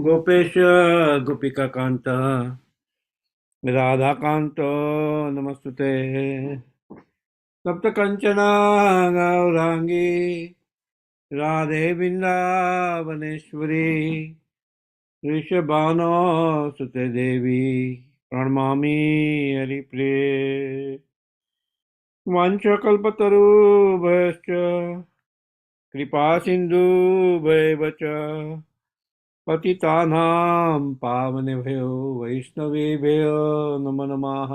गोपेश गोपिकान्त राधाकान्त नमस्तुते सप्तकञ्चन गौराङ्गी राधे वृन्दावनेश्वरी वृषभानो सुते देवी प्रणमामि हरिप्रिये वाञ्छकल्पतरुभ्यश्च कृपासिन्धुभ्येव च पतितानां पावनेभ्यो वैष्णवेभ्यो नमो नमः।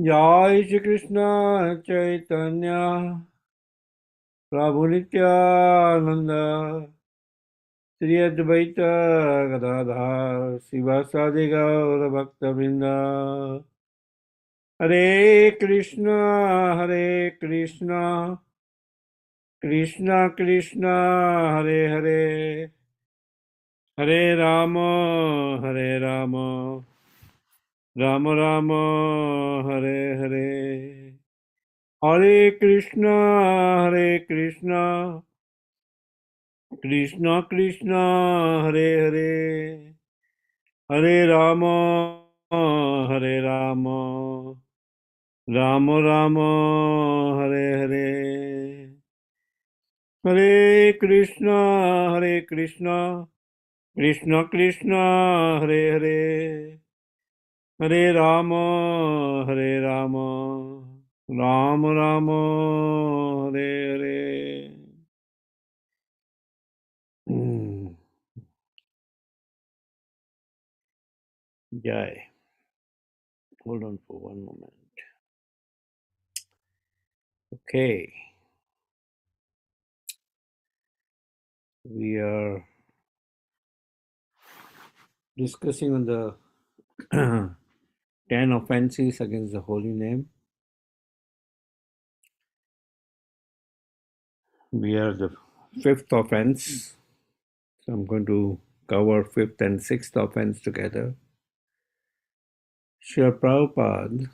जय श्री कृष्ण चैतन्य प्रभु नित्यानंद श्री अद्वैत गदाधर शिवासादि गौर भक्तवृंद। हरे कृष्ण कृष्ण कृष्ण हरे हरे हरे राम राम राम हरे हरे। हरे कृष्ण कृष्ण कृष्ण हरे हरे हरे राम राम राम हरे हरे। हरे Krishna Krishna Krishna Hare Hare Hare Ram Ram Ram Hare Hare. Jai. Hold on for one moment. Okay. We are discussing on the 10 offenses against the holy name. We are the fifth offense. So I'm going to cover fifth and sixth offense together. Srila Prabhupada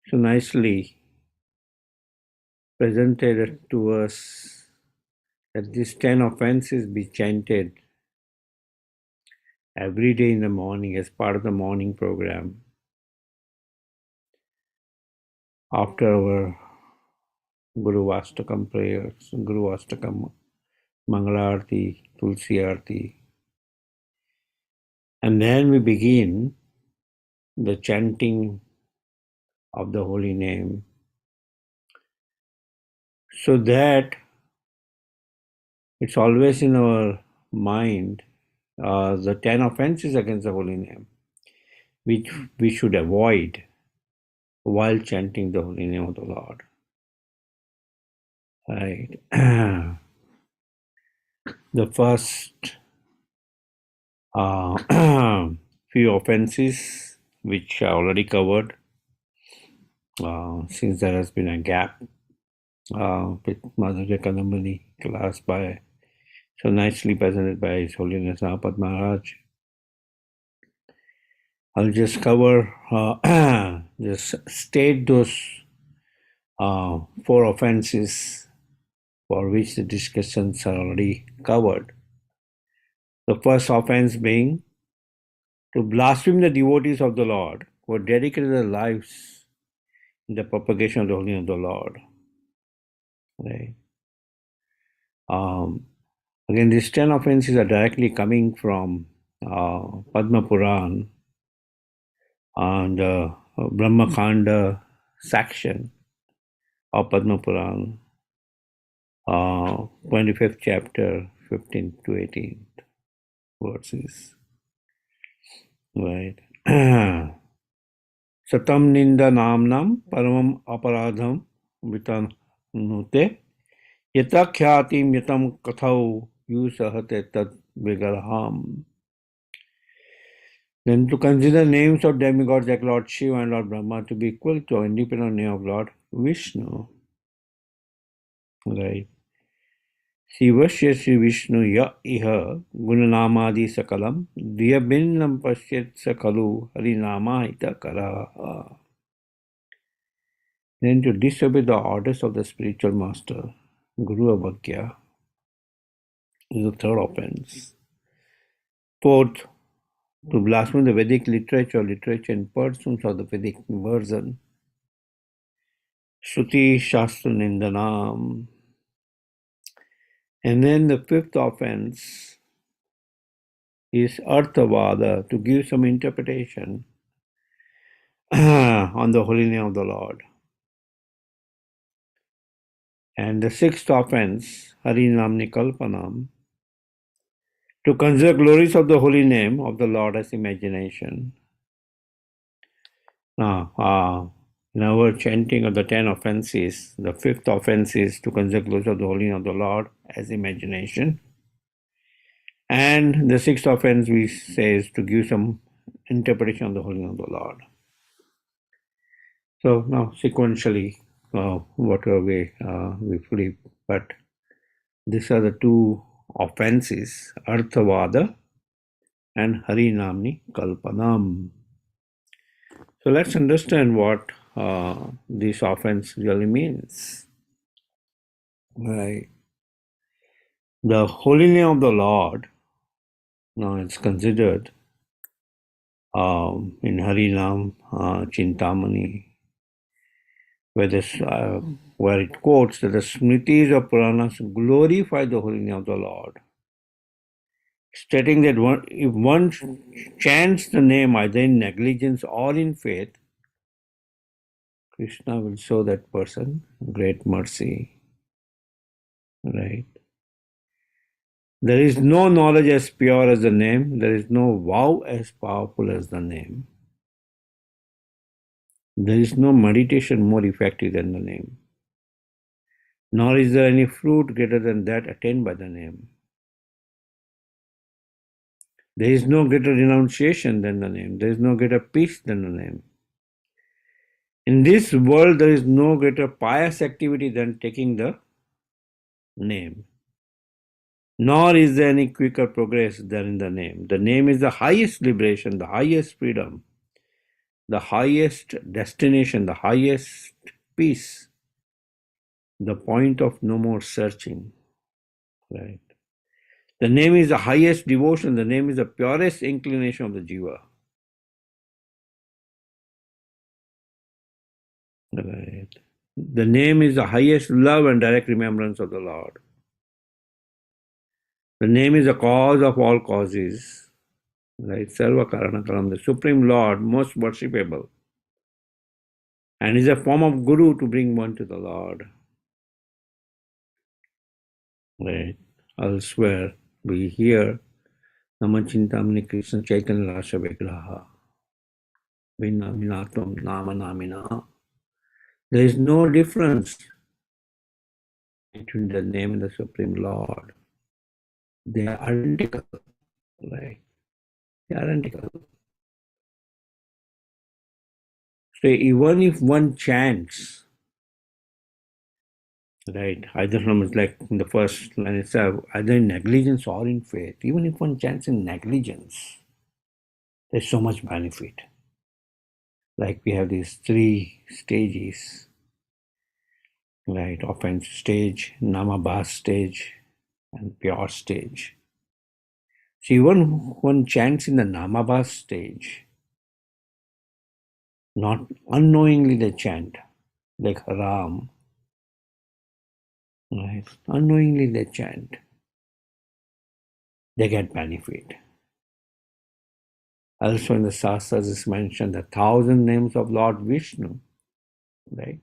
so nicely presented to us that these 10 offenses be chanted every day in the morning as part of the morning program after our Guru Vastakam prayers, Guru Vastakam Mangalarti, Tulsi Arti. And then we begin the chanting of the holy name so that it's always in our mind the 10 offenses against the holy name, which we should avoid while chanting the holy name of the Lord. Right. The first few offenses, which I already covered, since there has been a gap with Madhurya Kadambani class by so nicely presented by His Holiness Prabhupada Maharaj. I'll just cover, just state those four offenses for which the discussions are already covered. The first offense being to blaspheme the devotees of the Lord who have dedicated their lives in the propagation of the holy name of the Lord. Right? Again, these 10 offenses are directly coming from Padma Puran and Brahma Kanda section of Padma Puran, 25th chapter, 15 to 18 verses. Right. Satam ninda namnam paramam aparadham vitanute yata khyatim yatam kathau yusahate tad vigarham. Then to consider names of demigods like Lord Shiva and Lord Brahma to be equal to independent name of Lord Vishnu. Right. शिवस्य श्री विष्णु य इह गुणनामादि सकलम द्विभिन्नं पश्येत् स खलु हरिनामाहितकरः. Then to disobey the orders of the spiritual master Guru Abhagya is the third offense. Fourth, to blaspheme the Vedic literature and persons of the Vedic version. Shruti Shastra Nindanam. And then the fifth offense is Arthavada, to give some interpretation on the holy name of the Lord. And the sixth offense, Harinamni Kalpanam, to consider glories of the holy name of the Lord as imagination. Now, in our chanting of the 10 offenses, the fifth offense is to consider glories of the holy name of the Lord as imagination. And the sixth offense we say is to give some interpretation of the holy name of the Lord. So now sequentially, whatever we flip, but these are the two offenses, Arthavada and Harinamni Kalpanam. So let's understand what this offense really means. Right. The holy name of the Lord, now it's considered in Harinam Chintamani, where it quotes that the Smritis of Puranas glorify the holy name of the Lord, stating that if one chants the name either in negligence or in faith, Krishna will show that person great mercy. Right? There is no knowledge as pure as the name. There is no vow as powerful as the name. There is no meditation more effective than the name. Nor is there any fruit greater than that attained by the name. There is no greater renunciation than the name. There is no greater peace than the name. In this world, there is no greater pious activity than taking the name. Nor is there any quicker progress than in the name. The name is the highest liberation, the highest freedom, the highest destination, the highest peace, the point of no more searching. Right? The name is the highest devotion, the name is the purest inclination of the jiva. Right? The name is the highest love and direct remembrance of the Lord. The name is the cause of all causes. Right? Sarva Karana Karam, the Supreme Lord, most worshipable, and is a form of Guru to bring one to the Lord. Right? Elsewhere, we hear Namachintamani Krishna Chaitanya Rasa Vigraha Vinna Minatam Nama Namina. There is no difference between the name and the Supreme Lord. They are identical. Right? They are identical. So even if one chants, right, either from like in the first line itself, either in negligence or in faith, even if one chants in negligence, there's so much benefit. Like we have these three stages, right? Offense stage, namabhas stage, and pure stage. So even one chants in the namabhas stage, not unknowingly they chant, like Ram, right? Unknowingly they chant, they get benefit. Also in the Shastras is mentioned the 1,000 names of Lord Vishnu, right,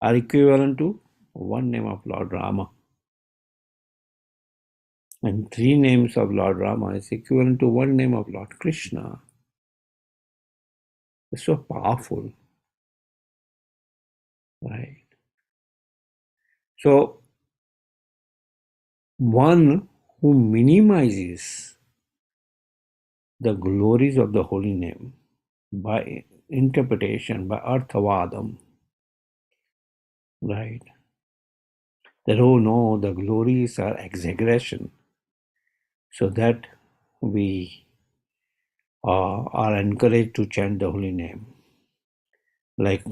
are equivalent to one name of Lord Rama. And 3 names of Lord Rama is equivalent to one name of Lord Krishna. It's so powerful, right? So one who minimizes the glories of the holy name by interpretation, by arthavadam, right? That, oh no, the glories are exaggeration, so that we are encouraged to chant the holy name. Like,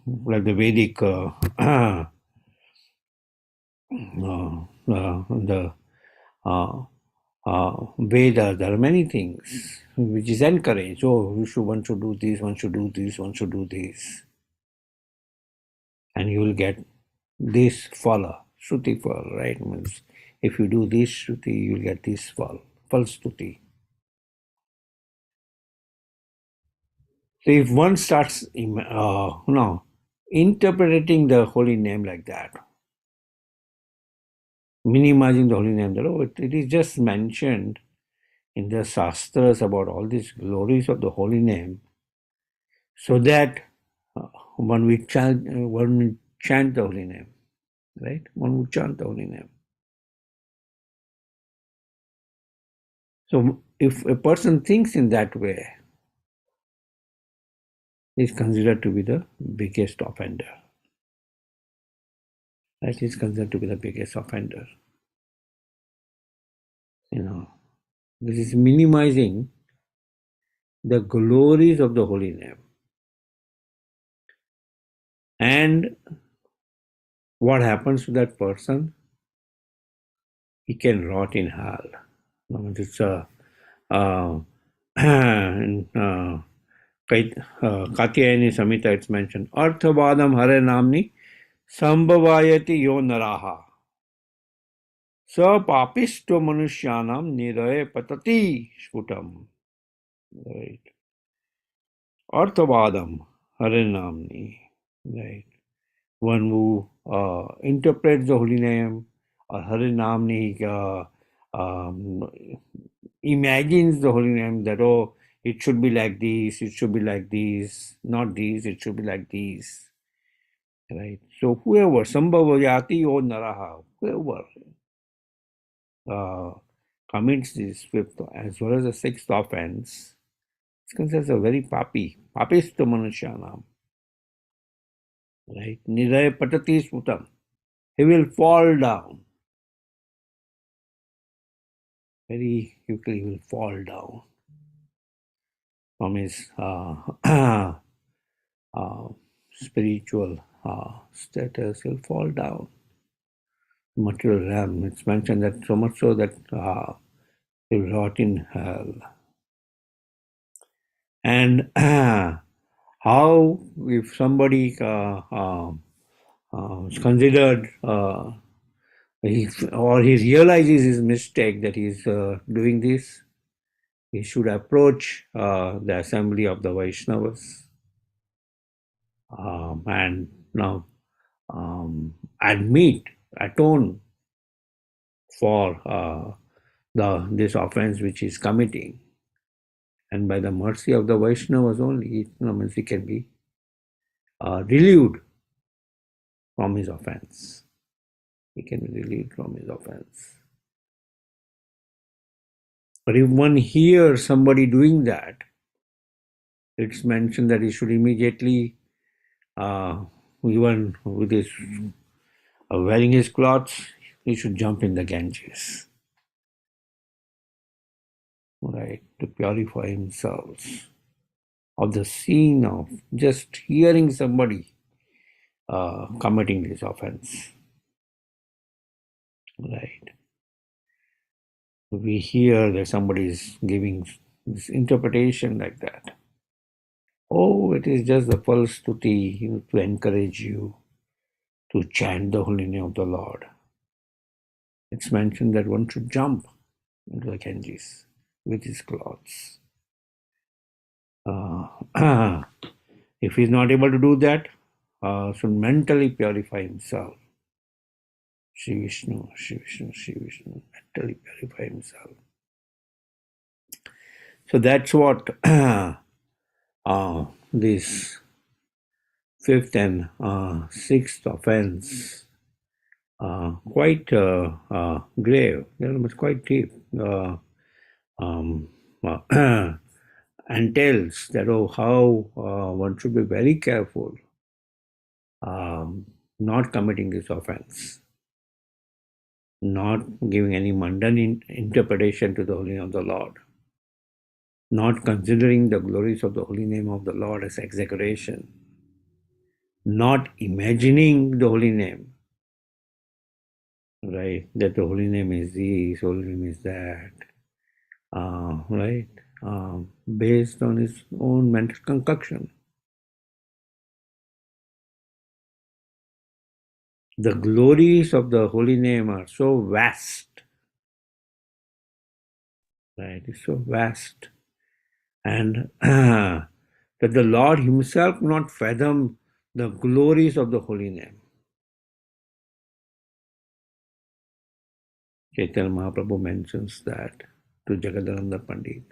like the Vedic the Vedas, there are many things which is encouraged. Oh, one should do this, one should do this, one should do this. And you will get this phala, Shruti phala, right? Means if you do this Shruti, you will get this phala, Shruti. So if one starts interpreting the holy name like that, minimizing the holy name, that it is just mentioned in the Shastras about all these glories of the holy name, so that one will chant the holy name, right? One would chant the holy name. So if a person thinks in that way, he is considered to be the biggest offender. Right? He is considered to be the biggest offender. This is minimizing the glories of the holy name. And what happens to that person? He can rot in hell. It's in Katyayani Samhita it's mentioned. Arthavadam hare namni sambhavayati yo naraha. Sa papisto manushyanam niraye patati sputam. Right. Arthavadam hare namni. Right. One who interprets the holy name, or Hare Namni, imagines the holy name that, oh, it should be like this, it should be like this, not this, it should be like this. Right? So whoever, Sambhavayati or Naraha, whoever commits this fifth as well as the sixth offense, it's considered a very papisto manusyanam. Right? Niraya patati sputam. He will fall down. Very quickly he will fall down from his spiritual status. He'll fall down. Material realm. It's mentioned that so much so that he'll rot in hell. And how if somebody is considered or he realizes his mistake that he's doing this, he should approach the assembly of the Vaishnavas and now atone for this offense which he is committing. And by the mercy of the Vaishnavas only, he can be relieved from his offense. He can be relieved from his offense. But if one hears somebody doing that, it's mentioned that he should immediately, even with his wearing his clothes, he should jump in the Ganges, right, to purify himself of the scene of just hearing somebody committing this offense, right. We hear that somebody is giving this interpretation like that. Oh, it is just the false stuti to encourage you to chant the holy name of the Lord. It's mentioned that one should jump into the Ganges with his clothes. If he's not able to do that, should mentally purify himself. Shri Vishnu, Shri Vishnu, Shri Vishnu, mentally purify himself. So that's what this fifth and sixth offense quite grave, it's quite deep, entails that how one should be very careful not committing this offense, not giving any mundane interpretation to the holy name of the Lord, not considering the glories of the holy name of the Lord as exaggeration, not imagining the holy name, right? That the holy name is this, holy name is that, right? Based on his own mental concoction. The glories of the holy name are so vast, right? It's so vast. And that the Lord himself not fathom the glories of the holy name. Chaitanya Mahaprabhu mentions that to Jagadananda Pandit.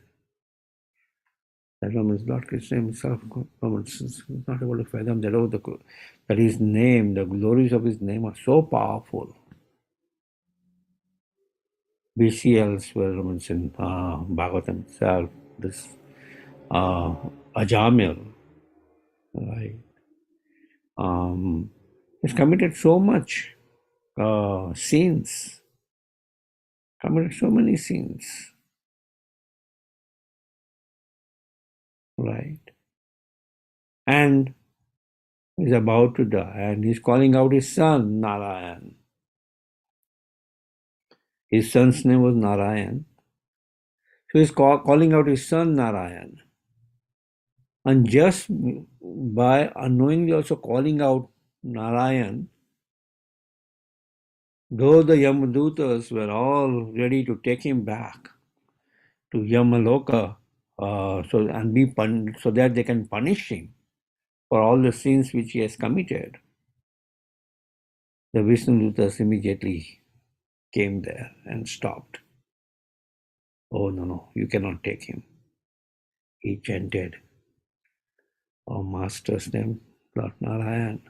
That means Lord Krishna himself is not able to fathom that his name, the glories of his name are so powerful. We see elsewhere in Bhagavatam itself, this Ajamil, right? He's committed so much sins, committed so many sins, right? And he's about to die, and he's calling out his son, Narayan. His son's name was Narayan. So he's calling out his son, Narayan. And just by unknowingly also calling out Narayan, though the Yamadutas were all ready to take him back to Yamaloka, so that they can punish him for all the sins which he has committed, the Vishnudutas immediately came there and stopped. Oh, no, you cannot take him. He chanted our master's name, Lord Narayan.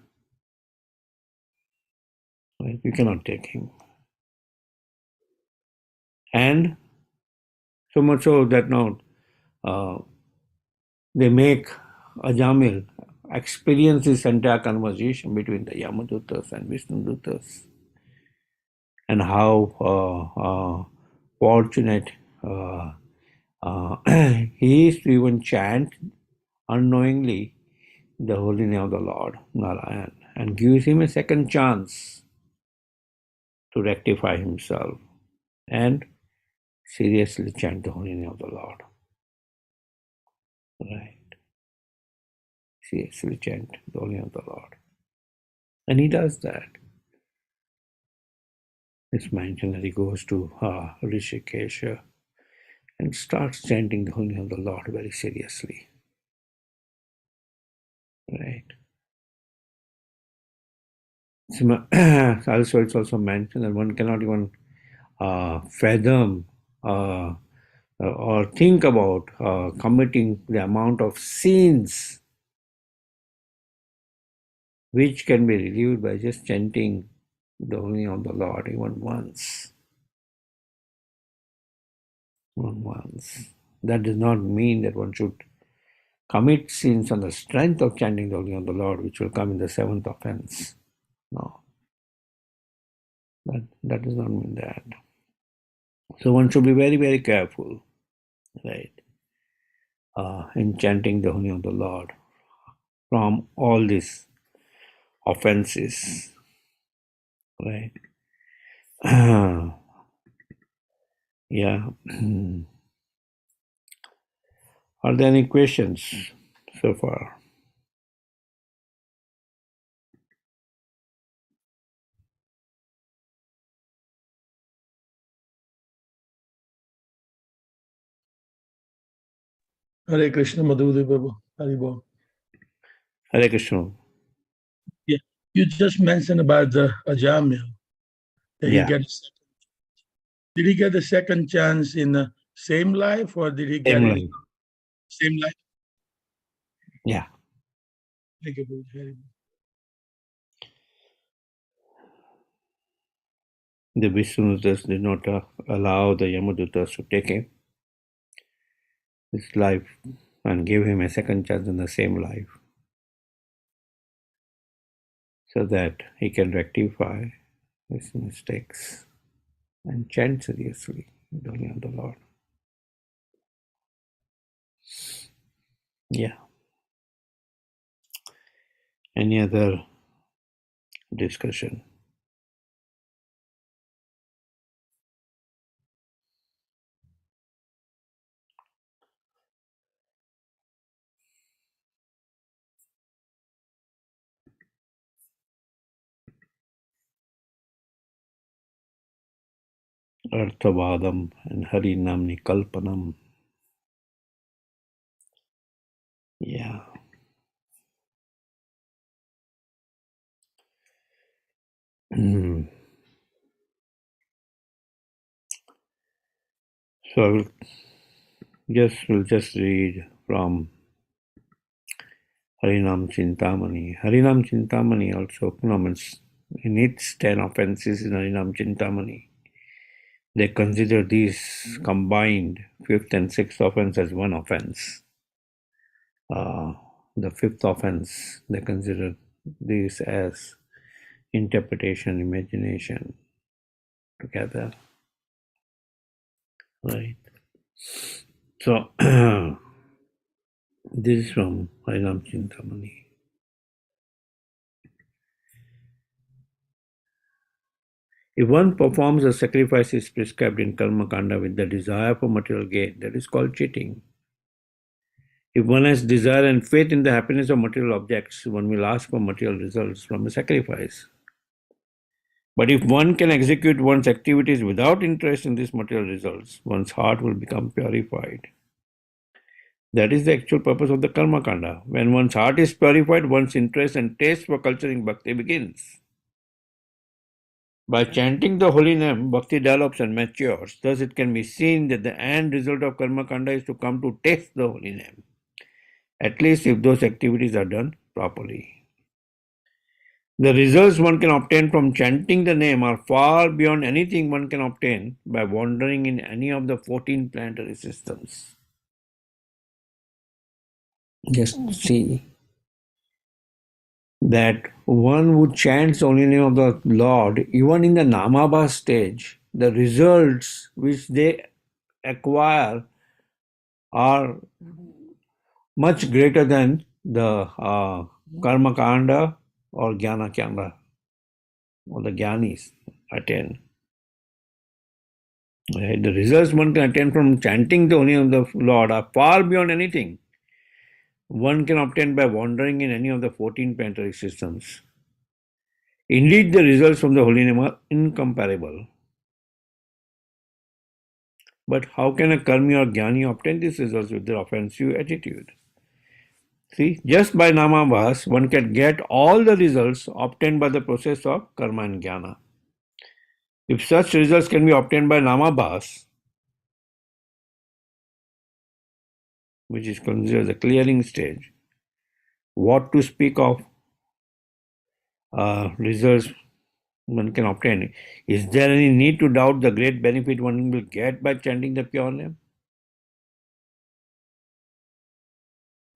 Right? You cannot take him. And so much so that now they make Ajamil experience this entire conversation between the Yamadutas and Vishnudutas, and how fortunate he is to even chant unknowingly the holy name of the Lord Narayan, and gives him a second chance to rectify himself and seriously chant the holy name of the Lord. Right. Seriously chant the holy name of the Lord. And he does that. It's mentioned that he goes to Rishikesha and starts chanting the holy name of the Lord very seriously. Right. Also, it's also mentioned that one cannot even fathom or think about committing the amount of sins which can be relieved by just chanting the holy name of the Lord even once. Once. That does not mean that one should commit sins on the strength of chanting the holy name of the Lord, which will come in the seventh offense. No. That does not mean that. So one should be very, very careful, right, in chanting the holy name of the Lord from all these offenses, right? Yeah. Are there any questions so far? Hare Krishna, Madhudev Prabhu. Hare Bol. Hare Krishna. Yeah, you just mentioned about the Ajamil. That he Yeah. did he get a second chance in the same life, or did he get Same it in line. the same life? Yeah. Thank you, Prabhu. Hare Bol. The Vishnudutas did not allow the Yamadutas to take his life and give him a second chance in the same life, so that he can rectify his mistakes and chant seriously the name of the Lord. Yeah. Any other discussion? Arthavadam and Harinamni Kalpanam. Yeah. So we'll just read from Harinam Chintamani. Harinam Chintamani also comments in its 10 offenses in Harinam Chintamani. They consider these combined fifth and sixth offense as one offense. The fifth offense, they consider this as interpretation, imagination together. Right. So this is from Harinam Chintamani. If one performs a sacrifice is prescribed in Karma Kanda with the desire for material gain, that is called cheating. If one has desire and faith in the happiness of material objects, one will ask for material results from a sacrifice. But if one can execute one's activities without interest in these material results, one's heart will become purified. That is the actual purpose of the Karma Kanda. When one's heart is purified, one's interest and taste for culturing bhakti begins. By chanting the holy name, bhakti develops and matures. Thus, it can be seen that the end result of Karma Kanda is to come to taste the holy name, at least if those activities are done properly. The results one can obtain from chanting the name are far beyond anything one can obtain by wandering in any of the 14 planetary systems. Just see that one who chants only name of the Lord, even in the Namabha stage, the results which they acquire are much greater than the Karma Kanda or Jnana Kanda or the Jnanis attain. Right? The results one can attain from chanting the name of the Lord are far beyond anything one can obtain by wandering in any of the 14 planetary systems. Indeed, the results from the holy name are incomparable. But how can a karmi or jnani obtain these results with their offensive attitude? See, just by namabhas, one can get all the results obtained by the process of karma and jnana. If such results can be obtained by namabhas, which is considered the clearing stage, what to speak of results one can obtain? Is there any need to doubt the great benefit one will get by chanting the pure name?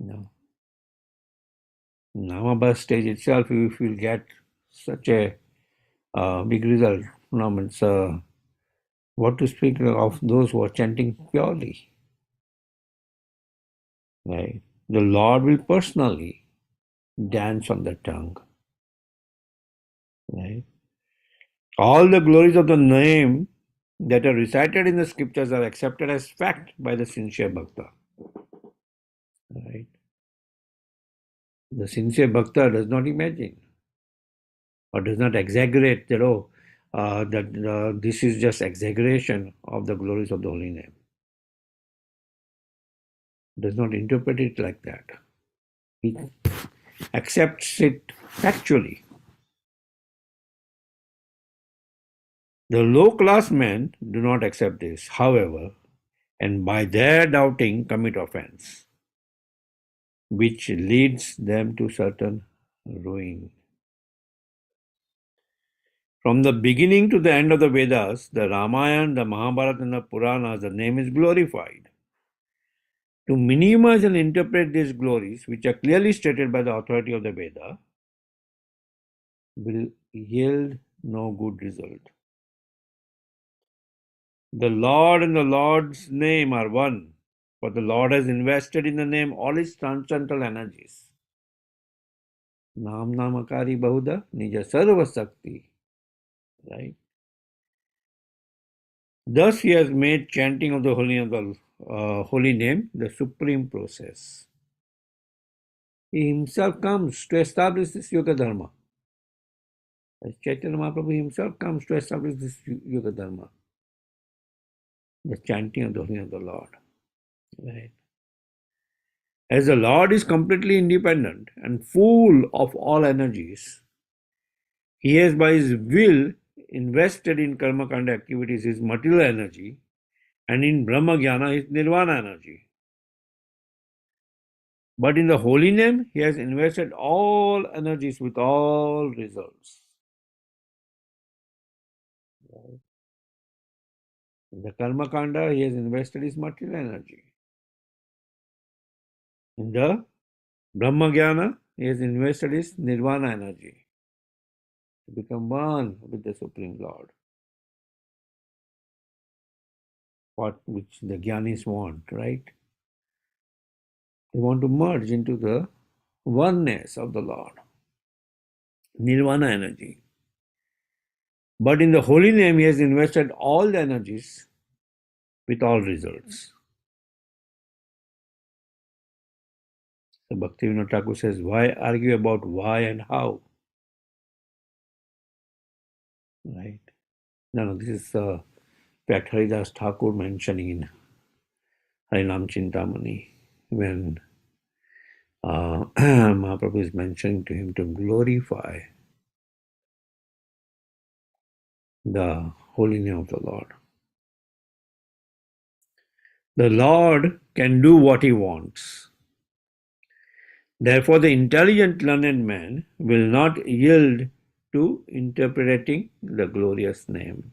No. Namabha stage itself, if you will get such a big result, no, it's, what to speak of those who are chanting purely? Right? The Lord will personally dance on the tongue. Right? All the glories of the name that are recited in the scriptures are accepted as fact by the sincere bhakta. Right? The sincere bhakta does not imagine or does not exaggerate that, that this is just exaggeration of the glories of the holy name. Does not interpret it like that. He accepts it factually. The low-class men do not accept this, however, and by their doubting commit offense, which leads them to certain ruin. From the beginning to the end of the Vedas, the Ramayana, the Mahabharata, and the Puranas, the name is glorified. To minimize and interpret these glories, which are clearly stated by the authority of the Veda, will yield no good result. The Lord and the Lord's name are one, for the Lord has invested in the name all his transcendental energies. Nam Namakari Bahuda Nija Sarva Sakti. Right? Thus he has made chanting of the holy name the supreme process. He himself comes to establish this Yoga Dharma. As Chaitanya Mahaprabhu himself comes to establish this Yoga Dharma, the chanting of the holy name of the Lord. Right? As the Lord is completely independent and full of all energies, he has by his will invested in karma kanda activities his material energy and in Brahma Jnana his nirvana energy. But in the holy name, he has invested all energies with all results. In the karma kanda, he has invested his material energy. In the Brahma Jnana, he has invested his nirvana energy to become one with the Supreme Lord. Which the Jnanis want, right? They want to merge into the oneness of the Lord, nirvana energy. But in the holy name, he has invested all the energies with all results. So Bhaktivinoda Thakur says, why argue about why and how? Right? No, this is Pat Haridas Thakur mentioning in Harinam Chintamani when Mahaprabhu is mentioning to him to glorify the holy name of the Lord. The Lord can do what he wants. Therefore, the intelligent learned man will not yield to interpreting the glorious name.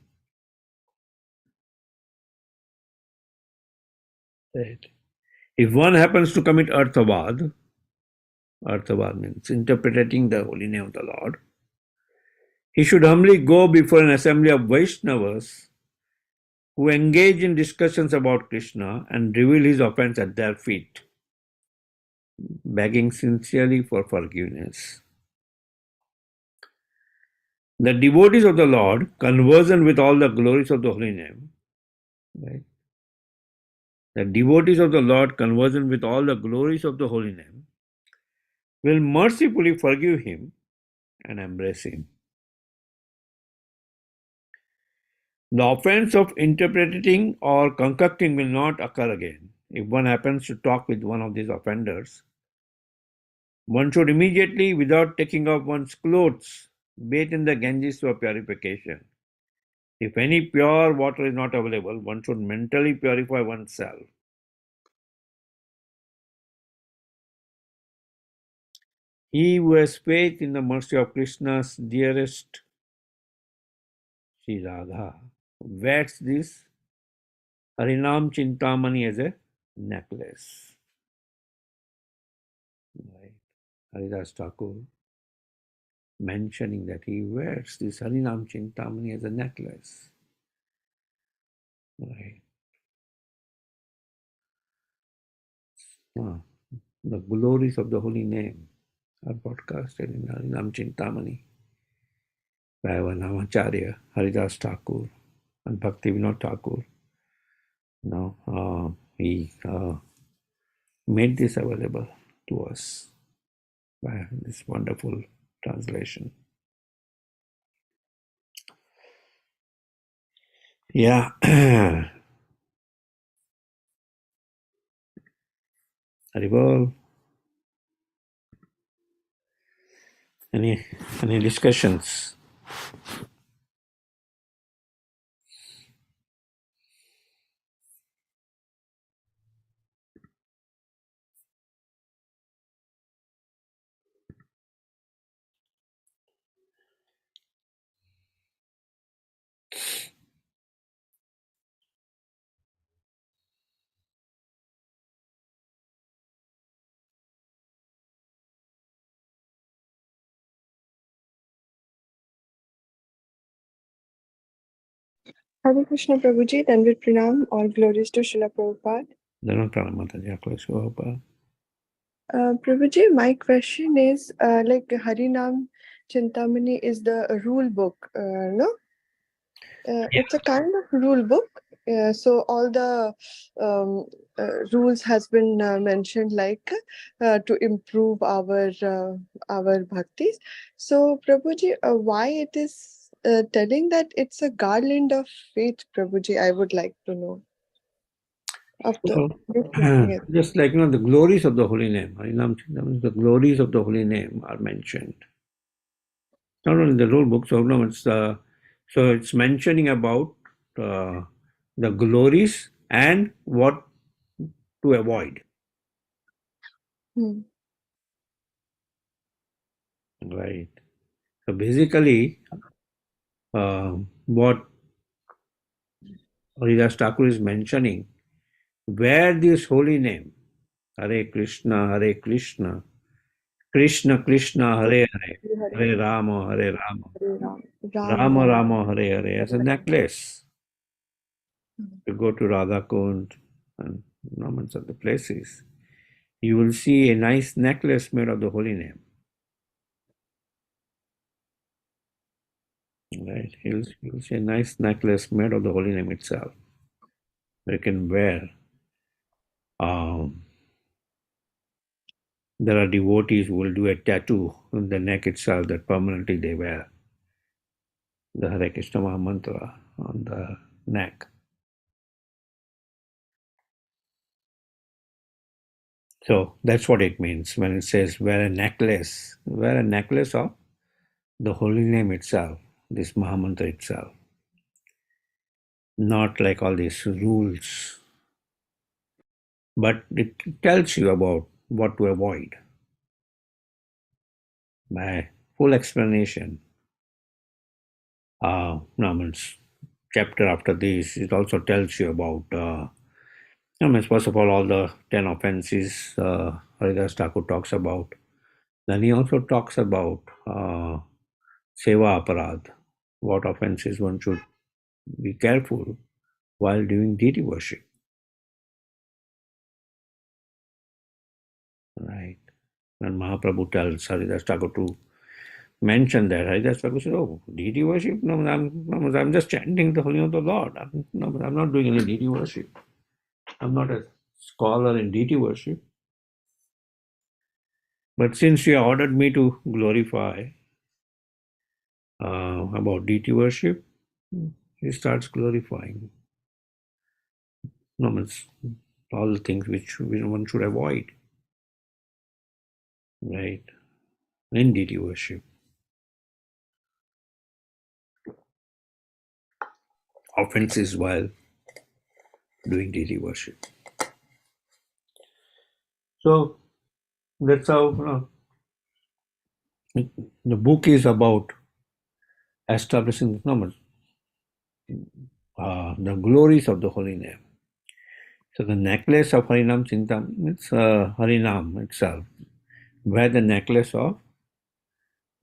Right. If one happens to commit arthavad means interpreting the holy name of the Lord, he should humbly go before an assembly of Vaishnavas who engage in discussions about Krishna and reveal his offense at their feet, begging sincerely for forgiveness. The devotees of the Lord, conversant with all the glories of the holy name, right? The devotees of the Lord, conversant with all the glories of the holy name, will mercifully forgive him and embrace him. The offense of interpreting or concocting will not occur again. If one happens to talk with one of these offenders, one should immediately, without taking off one's clothes, bathe in the Ganges for purification. If any pure water is not available, one should mentally purify oneself. He who has faith in the mercy of Krishna's dearest Sri Radha wears this Harinam Chintamani as a necklace. Right. Haridas Thakur mentioning that he wears this Harinam Chintamani as a necklace. Right. The glories of the holy name are broadcasted in Harinam Chintamani by our Namacharya, Haridas Thakur and Bhaktivinoda Thakur. Now, he made this available to us by this wonderful translation. Yeah. Haribol. Any discussions? Hare Krishna Prabhuji, Danvid Pranam, all glories to Srila Prabhupada. Dhanam Pranam Mataji, Akla Shobha. Prabhuji, my question is like Harinam Chintamani is the rule book, no? It's a kind of rule book. So all the rules has been mentioned, like to improve our bhaktis. So Prabhuji, why it is telling that it's a garland of faith, Prabhuji? I would like to know after So, listening it. just like the glories of the holy name, Harinam Chintamani, the glories of the holy name are mentioned. Not only the rule book, so no, it's mentioning about uh, the glories and what to avoid. Hmm. Right. So basically, what Haridas Thakur is mentioning, where this holy name, Hare Krishna, Krishna Krishna, Hare Hare, Hare Hare Rama, Hare Ram, Ram Rama Ram. Rama, Hare Hare, as a necklace. You go to Radha Kund and moments of the places, you will see a nice necklace made of the holy name. Right? You'll see a nice necklace made of the holy name itself. You can wear. There are devotees who will do a tattoo on the neck itself that permanently they wear the Hare Krishna Maha Mantra on the neck. So that's what it means when it says wear a necklace of the holy name itself, this Maha Mantra itself. Not like all these rules, but it tells you about what to avoid by full explanation. Chapter after this, it also tells you about, first of all the 10 offenses Haridas Thakur talks about. Then he also talks about Seva Aparad, what offenses one should be careful while doing deity worship. Right. And Mahaprabhu tells Haridas Thakur to mention that. Haridas Thakur says, oh, deity worship? No, I'm just chanting the holy name of the Lord. I'm not doing any deity worship. I'm not a scholar in deity worship. But since you ordered me to glorify about deity worship, he starts glorifying. No, it's all the things which one should avoid, right? In deity worship. Offenses while doing deity worship. So that's how the book is about establishing the glories of the holy name. So the necklace of Harinam Chintam means Harinam itself. Wear the necklace of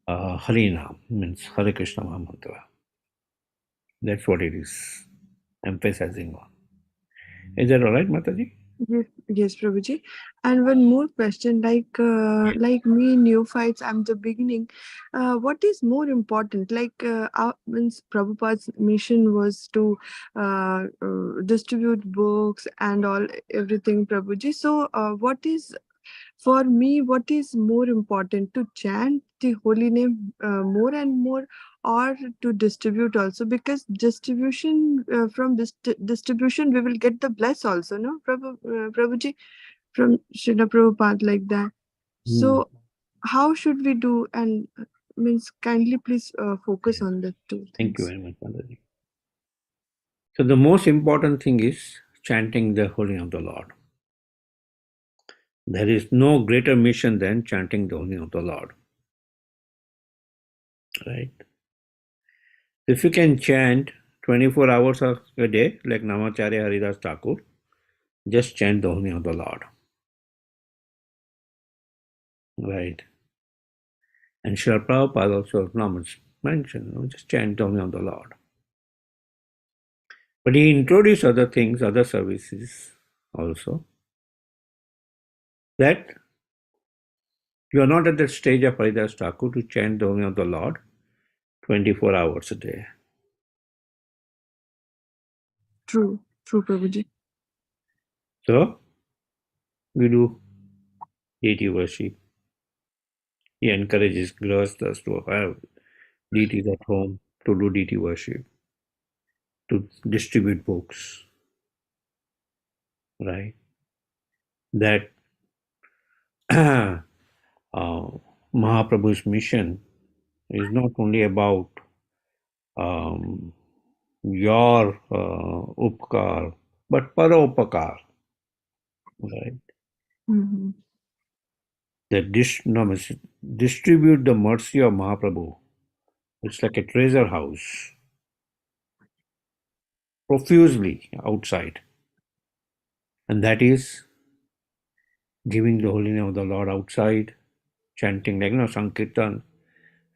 Harinam means Hare Krishna Maha Mantra. That's what it is emphasizing on. Is that all right, Mataji? Yes, Prabhuji. And one more question, like me, neophytes, I'm the beginning. What is more important? Means Prabhupada's mission was to distribute books and all everything, Prabhuji. So, what is for me? What is more important to chant the holy name more and more, or to distribute also? Because distribution from this distribution we will get the bless also, no, Prabhuji, from Srila Prabhupada, like that. So how should we do? And means kindly please focus on the two Thank you things. very much, Mataji. So the most important thing is chanting the holy name of the Lord. There is no greater mission than chanting the holy name of the Lord. Right? If you can chant 24 hours of a day, like Namacharya Haridas Thakur, just chant the holy name of the Lord. Right? And Srila Prabhupada also mentioned, just chant the holy name of the Lord. But he introduced other things, other services also. That You are not at the stage of Haridas Thakur to chant the name of the Lord 24 hours a day. True, Prabhuji. So, we do deity worship. He encourages grihasthas to have deities at home, to do deity worship, to distribute books, right? That Mahaprabhu's mission is not only about um, your upkar, but paropakar, right? Mm-hmm. That distribute the mercy of Mahaprabhu. It's like a treasure house, profusely outside. And that is giving the holy name of the Lord outside, chanting like, Sankirtan.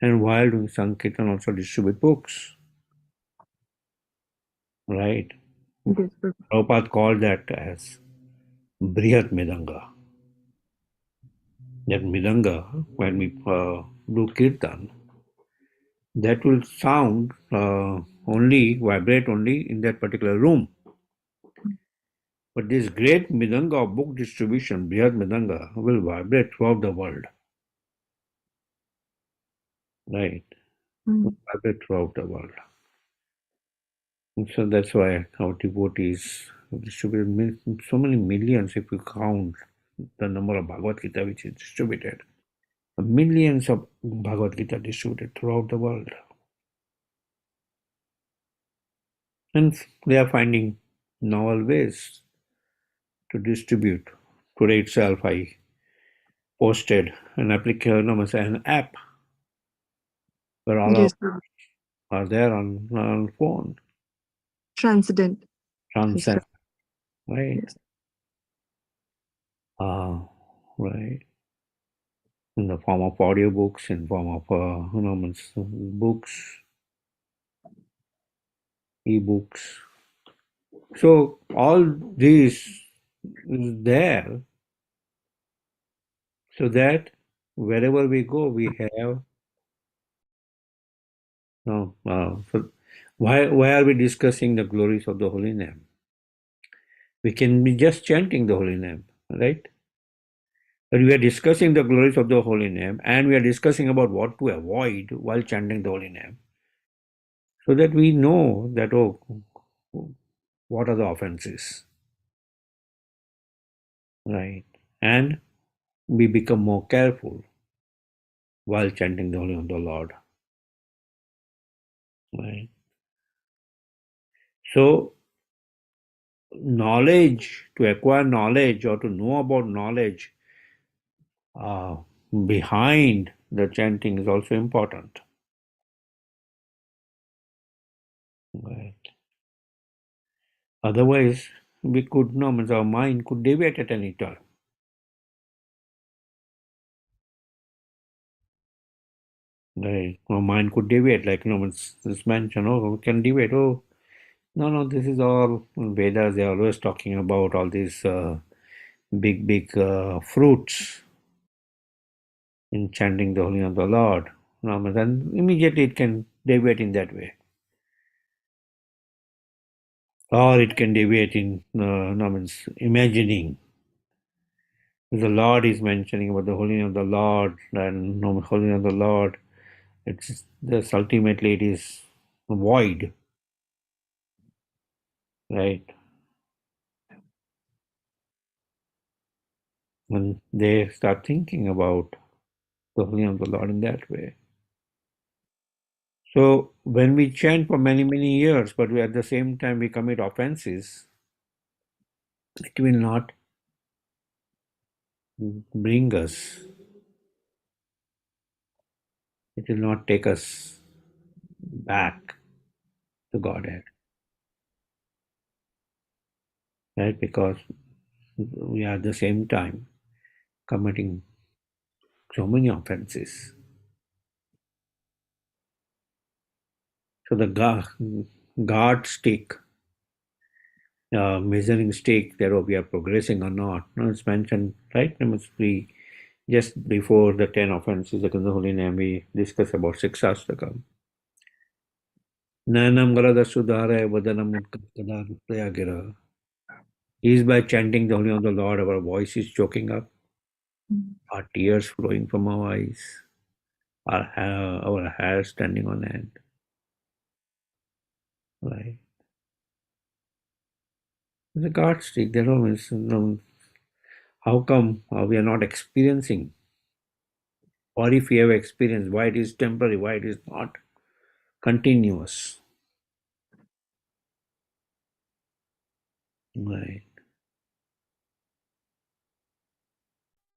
And while doing Sankirtan, also distribute books, right? Yes, Prabhuji. Prabhupada called that as Brihat Midanga. That Midanga, when we do Kirtan, that will sound vibrate only in that particular room. But this great Midanga of book distribution, Brihat Midanga, will vibrate throughout the world. Right? Will vibrate throughout the world. And so that's why our devotees distributed so many millions, if you count the number of Bhagavad Gita which is distributed. Millions of Bhagavad Gita distributed throughout the world. And they are finding novel ways to distribute. Today itself, I posted an application, an app where all Yes, of Prabhuji. are there on phone. Transcendent. Transcend, right? Yes. Right. In the form of audiobooks, in form of books, e-books. So all this is there so that wherever we go, we have. So why are we discussing the glories of the holy name? We can be just chanting the holy name, right? But we are discussing the glories of the holy name, and we are discussing about what to avoid while chanting the holy name, so that we know that, what are the offenses, right? And we become more careful while chanting the holy name of the Lord, right? So knowledge, to acquire knowledge or to know about knowledge uh, behind the chanting is also important, right? Otherwise, we could know, means our mind could deviate at any time. Right. Our mind could deviate, like, it's mentioned, we can deviate. Oh, no, this is all Vedas. They're always talking about all these big fruits in chanting the holy name of the Lord. Then immediately it can deviate in that way. Or it can deviate in, imagining. The Lord is mentioning about the holy name of the Lord and holy name of the Lord. It's this, ultimately it is void, right? When they start thinking about the holy name of the Lord in that way. So when we chant for many years, but at the same time we commit offenses, it will not bring us, it will not take us back to Godhead, right? Because we are at the same time committing so many offenses. So the guard stick, measuring stick, that we are progressing or not. No, it's mentioned, right? We Just before the 10 offenses against the holy name, we discussed about Sikshastakam. Nanam Garada Sudhara Vadanam Utkadana Prayagira. Is by chanting the holy name of the Lord, our voice is choking up, our tears flowing from our eyes, our hair standing on end. Right. The God stick, they don't. How come we are not experiencing? Or if we have experienced, why it is temporary, why it is not continuous? Right.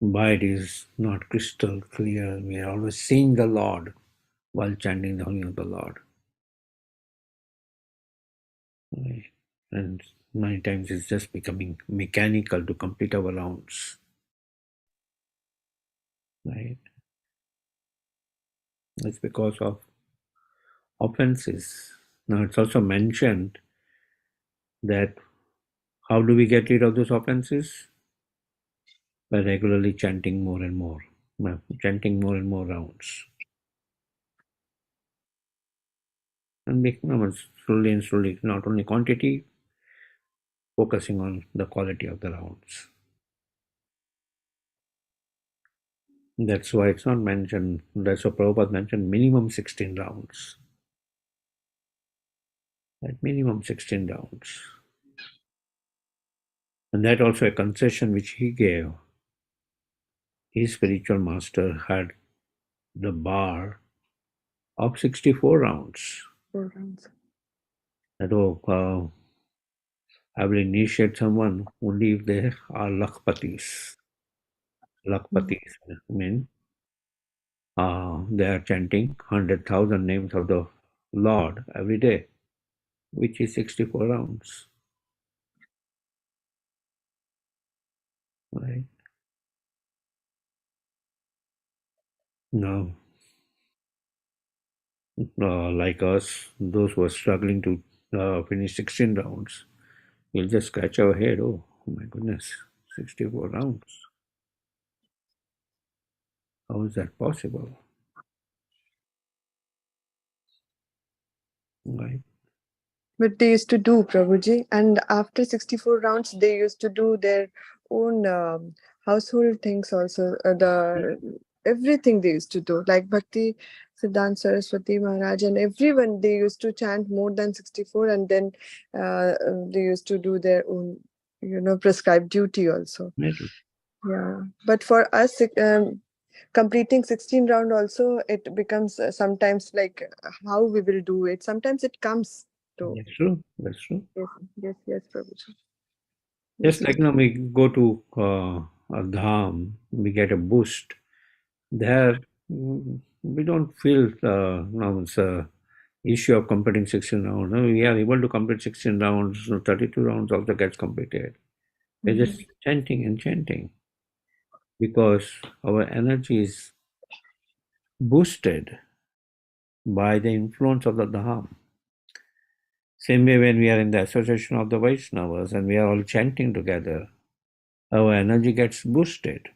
Why it is not crystal clear? We are always seeing the Lord while chanting the holy name of the Lord. Right. And many times it's just becoming mechanical to complete our rounds. Right. That's because of offenses. Now it's also mentioned that how do we get rid of those offenses? By regularly chanting more and more, chanting more and more rounds. And slowly and slowly, not only quantity, focusing on the quality of the rounds. That's why it's not mentioned, that's why Prabhupada mentioned minimum 16 rounds. At minimum 16 rounds. And that also a concession which he gave. His spiritual master had the bar of 64 rounds. 4 rounds. That I will initiate someone only if they are Lakpatis. Lakpatis mean they are chanting 100,000 names of the Lord every day, which is 64 rounds. Right? Now, like us, those who are struggling to finish 16 rounds, we'll just scratch our head. Oh my goodness, 64 rounds. How is that possible? Right? But they used to do, Prabhuji, and after 64 rounds, they used to do their own household things also. Everything they used to do, like Bhakti Siddhant Saraswati Maharaj and everyone, they used to chant more than 64, and then they used to do their own, prescribed duty also. Maybe. Yeah, but for us, completing 16 round also, it becomes sometimes like how we will do it. Sometimes it comes to. That's true. That's true. Yes, Prabhuji. Just like we go to a dham, we get a boost. There, we don't feel now it's a issue of completing 16 rounds. No, we are able to complete 16 rounds, 32 rounds also gets completed. We're just chanting and chanting because our energy is boosted by the influence of the dham. Same way when we are in the association of the Vaishnavas and we are all chanting together, our energy gets boosted.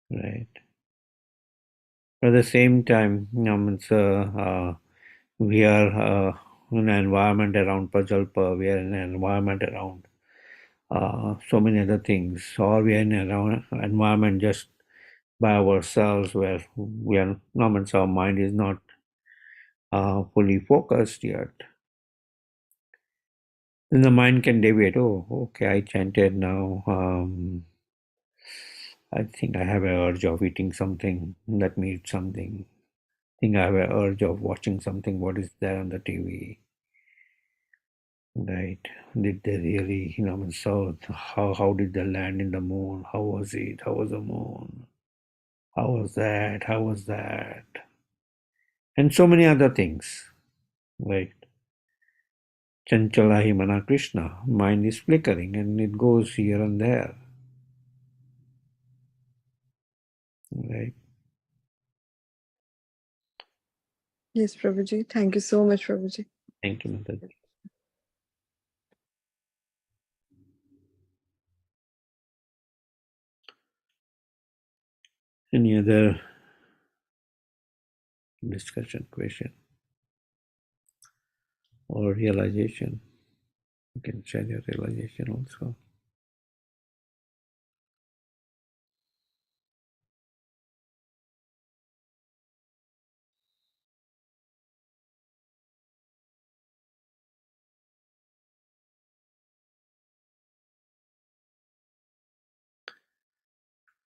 Right. At the same time, we are in an environment around Prajalpa, we are in an environment around so many other things, or we are in an environment just by ourselves where we are, our mind is not fully focused yet. Then the mind can deviate. Oh, okay, I chanted now. I think I have an urge of eating something. Let me eat something. I think I have an urge of watching something. What is there on the TV? Right? Did they really, so how did they land in the moon? How was it? How was the moon? How was that? How was that? And so many other things. Right? Chanchala Himana Krishna. Mind is flickering and it goes here and there. Right? Yes, Prabhuji. Thank you so much, Prabhuji. Thank you, Mataji. Any other discussion, question, or realization? You can share your realization also.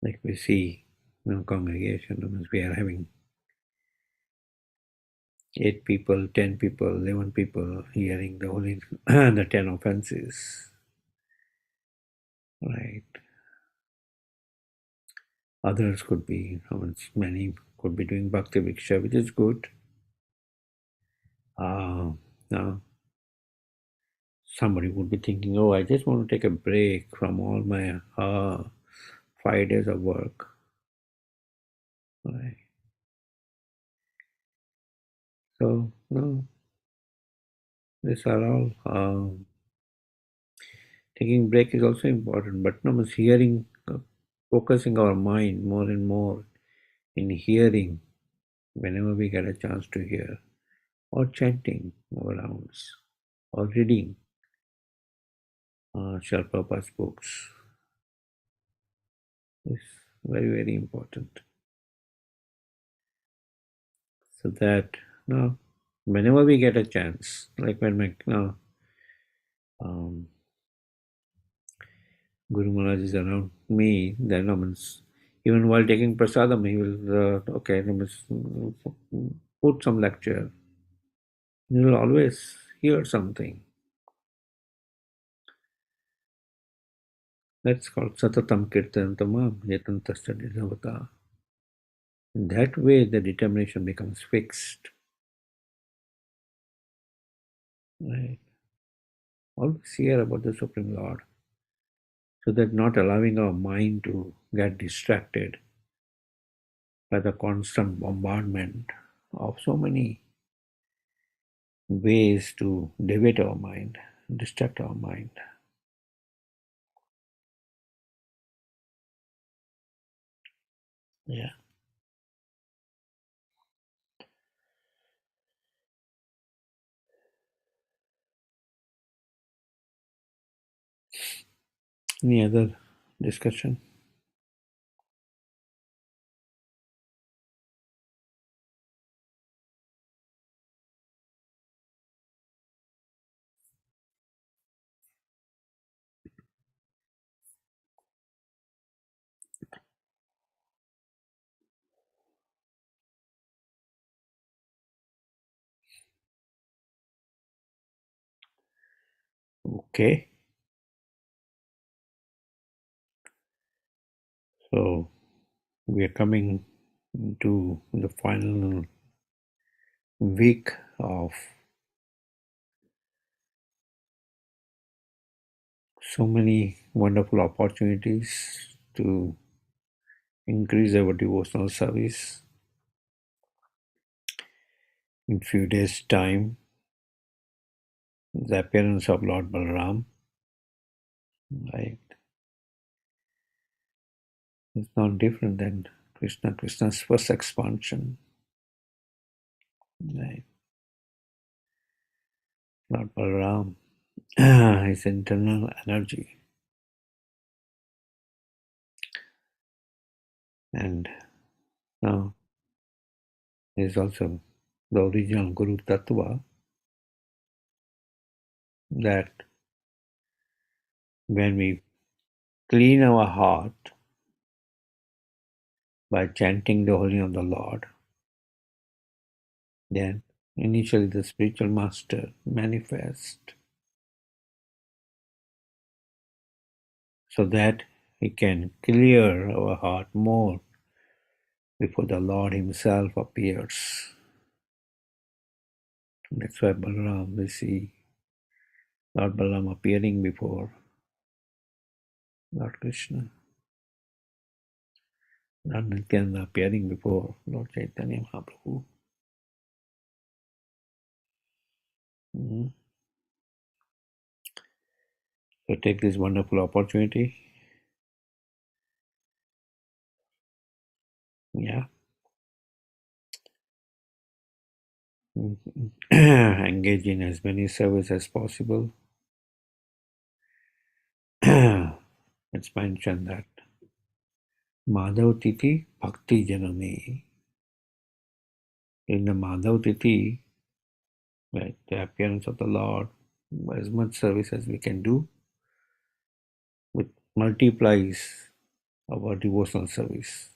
Like we see in our congregation, we are having 8 people, 10 people, 11 people hearing the only the 10 offenses. Right. Others could be, many could be doing Bhakti Viksha, which is good. Now, somebody would be thinking, oh, I just want to take a break from all my 5 days of work. Right. So, no, these are all, taking break is also important, but no, hearing, focusing our mind more and more in hearing whenever we get a chance to hear, or chanting our rounds, or reading Srila Prabhupada's books is very, very important. So that whenever we get a chance, like when my Guru Maharaj is around me, then even while taking prasadam, he will put some lecture. You will always hear something. That's called Satatam Kirtantamam Yatantasya Nirnavata. In that way, the determination becomes fixed. Right? Always hear about the Supreme Lord, so that not allowing our mind to get distracted by the constant bombardment of so many ways to deviate our mind, distract our mind. Yeah. Any other discussion? Okay. So we are coming to the final week of so many wonderful opportunities to increase our devotional service. In few days' time, the appearance of Lord Balaram, right, is not different than Krishna's first expansion. Right. Lord Balaram is internal energy, and now is also the original Guru Tattva, that when we clean our heart by chanting the holy name of the Lord, then initially the spiritual master manifests so that he can clear our heart more before the Lord himself appears. That's why Balaram, we see Lord Balaram appearing before Lord Krishna, Lord Nityananda appearing before Lord Chaitanya Mahaprabhu. So take this wonderful opportunity Yeah. Engage in as many service as possible. It's mentioned that Madhav Tithi Bhakti Janami. In the Madhav Tithi, right, the appearance of the Lord, as much service as we can do, which multiplies our devotional service.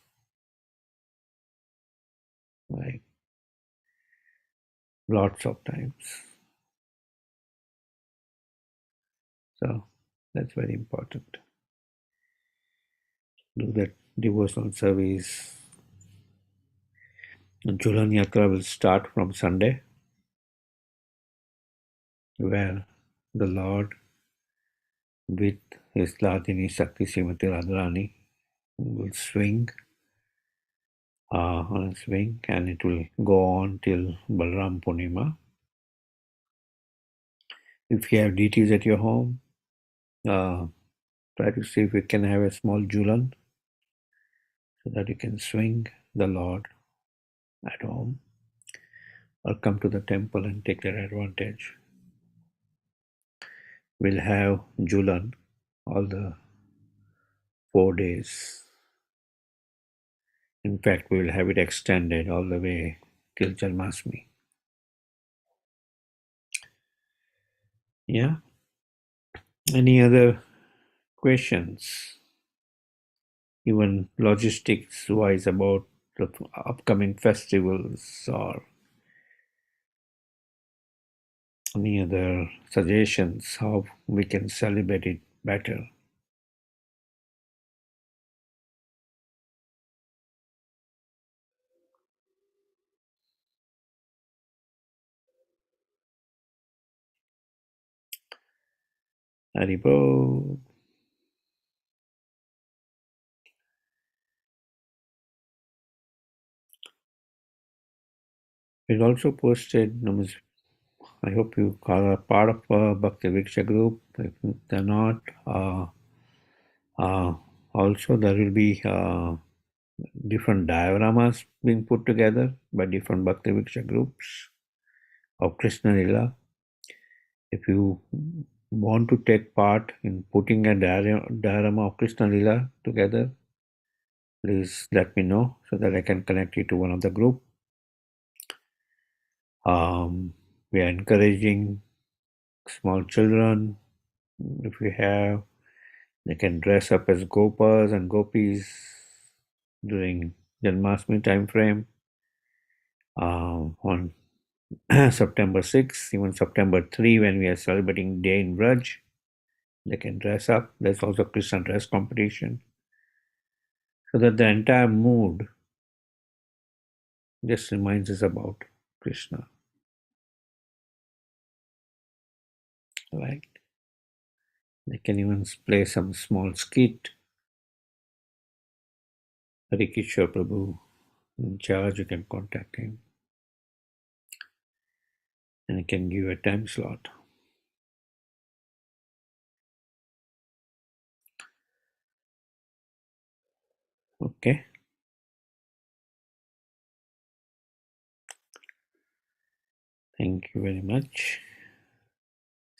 Right? Lots of times. So that's very important. Do that devotional service. Julan Yakra will start from Sunday, where the Lord with his Ladini Shakti Srimati Radharani will swing on a swing, and it will go on till Balram Purnima. If you have deities at your home, try to see if you can have a small Julan so that you can swing the Lord at home or come to the temple and take that advantage. We'll have Julan all the 4 days. In fact, we will have it extended all the way till Janmashtami. Yeah. Any other questions? Even logistics wise about the upcoming festivals or any other suggestions how we can celebrate it better? Haribo. It also posted, I hope you are part of Bhakti Viksha group. If they're not, also there will be different dioramas being put together by different Bhakti Viksha groups of Krishna Lila. If you want to take part in putting a diorama of Krishna Lila together, please let me know so that I can connect you to one of the group. We are encouraging small children. If you have, they can dress up as gopas and gopis during Janmashtami time frame. On September 6th, even September 3, when we are celebrating Day in Braj, they can dress up. There's also Krishna dress competition. So that the entire mood just reminds us about Krishna. Right? They can even play some small skit. Harikishore Prabhu in charge, you can contact him. And he can give a time slot. Okay. Thank you very much.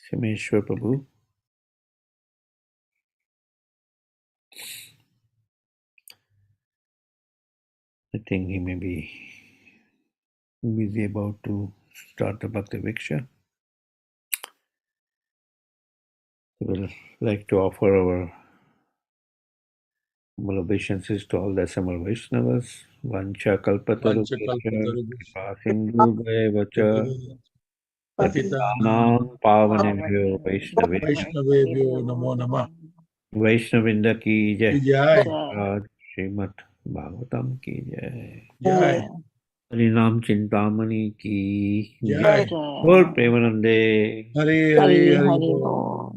Simhesvara Prabhu. I think he may be busy about to start the Bhakti Viksha. We will like to offer our obeisances to all the Samar Vaishnavas. Vancha kalpatarubhesha kripa sindhu vacha patitanam pavanebhyo Vaishnavi. Vaishnavebhyo Namo Namah. Vaishnavinda ki jai. Jai. Srimad Bhagavatam ki jai. Jai. Harinam Chintamani ki Jai. Gaur Premanande. Hare Hari Hare Hare Hari Bol. Bol.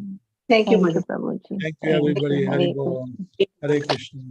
Thank you, Thank you, Madhu. Prabhuji. Thank you, everybody. Hare Hare Bol. Krishna. Hare Krishna.